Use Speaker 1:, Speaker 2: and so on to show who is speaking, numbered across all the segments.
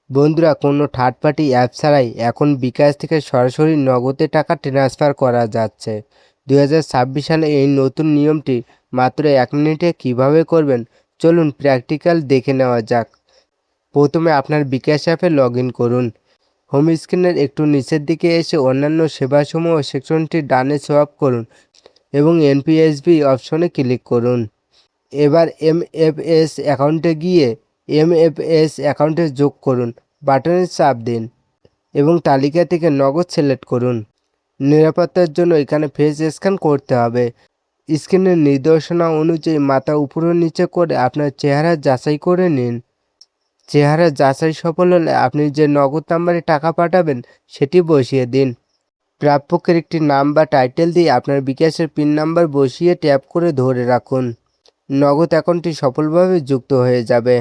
Speaker 1: বন্ধুরা, কোনো third party app ছাড়াই এখন বিকাশ থেকে সরাসরি নগদে টাকা ট্রান্সফার করা যাচ্ছে। 2026 সালে এই নতুন নিয়মটি মাত্র 1 মিনিটে কিভাবে করবেন চলুন প্র্যাকটিক্যাল দেখে নেওয়া যাক। প্রথমে আপনার বিকাশ অ্যাপে লগ ইন করুন। হোম স্ক্রিনের একটু নিচের দিকে এসে অন্যান্য সেবাসমূহ সেকশনটি ডানে সোয়াইপ করুন এবং এনপিএসবি অপশনে ক্লিক করুন। এবার এমএফএস অ্যাকাউন্টে গিয়ে এমএফএস অ্যাকাউন্টে যোগ করুন বাটনে চাপ দিন এবং তালিকা থেকে নগদ সিলেক্ট করুন। নিরাপত্তার জন্য এখানে ফেস স্ক্যান করতে হবে। স্ক্রিনের নির্দেশনা অনুযায়ী মাথা উপর নিচে করে আপনার চেহারা যাচাই করে নিন। চেহারা যাচাই সফল হলে আপনি যে নগদ নাম্বারে টাকা পাঠাবেন সেটি বসিয়ে দিন। প্রাপকের একটি নাম বা টাইটেল দিয়ে আপনার বিকাশের পিন নাম্বার বসিয়ে ট্যাপ করে ধরে রাখুন। নগদ অ্যাকাউন্টটি সফলভাবে যুক্ত হয়ে যাবে।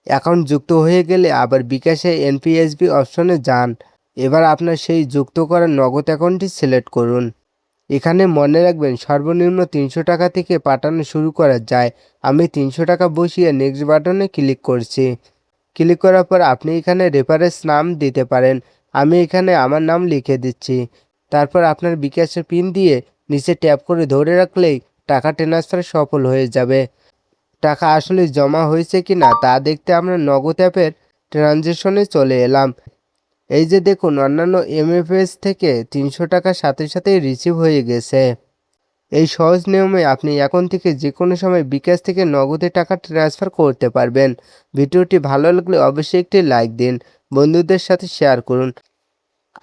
Speaker 1: অ্যাকাউন্ট যুক্ত হয়ে গেলে আবার বিকাশে এনপিএসবি অপশনে যান। এবার আপনার সেই যুক্ত করা নগদ অ্যাকাউন্টটি সিলেক্ট করুন। এখানে মনে রাখবেন সর্বনিম্ন 300 টাকা থেকে পাঠানো শুরু করা যায়। আমি 300 টাকা বসিয়ে নেক্সট বাটনে ক্লিক করছি। ক্লিক করার পর আপনি এখানে রেফারেন্স নাম দিতে পারেন। আমি এখানে আমার নাম লিখে দিচ্ছি। তারপর আপনার বিকাশের পিন দিয়ে নিচে ট্যাপ করে ধরে রাখলেই টাকা ট্রান্সফার সফল হয়ে যাবে। টাকা আসলে জমা হয়েছে কিনা তা দেখতে আমরা নগদ অ্যাপের ট্রানজ্যাকশনে চলে এলাম। এই যে দেখুন, অন্যান্য এমএফএস থেকে 300 টাকা সাথে সাথেই রিসিভ হয়ে গেছে। এই সহজ নিয়মে আপনি এখন থেকে যে কোনো সময় বিকাশ থেকে নগদে টাকা ট্রান্সফার করতে পারবেন। ভিডিওটি ভালো লাগলে অবশ্যই একটি লাইক দিন, বন্ধুদের সাথে শেয়ার করুন।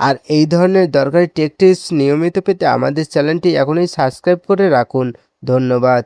Speaker 1: আর এই ধরনের দরকারি টেক টিপস নিয়মিত পেতে আমাদের চ্যানেলটি এখনই সাবস্ক্রাইব করে রাখুন। ধন্যবাদ।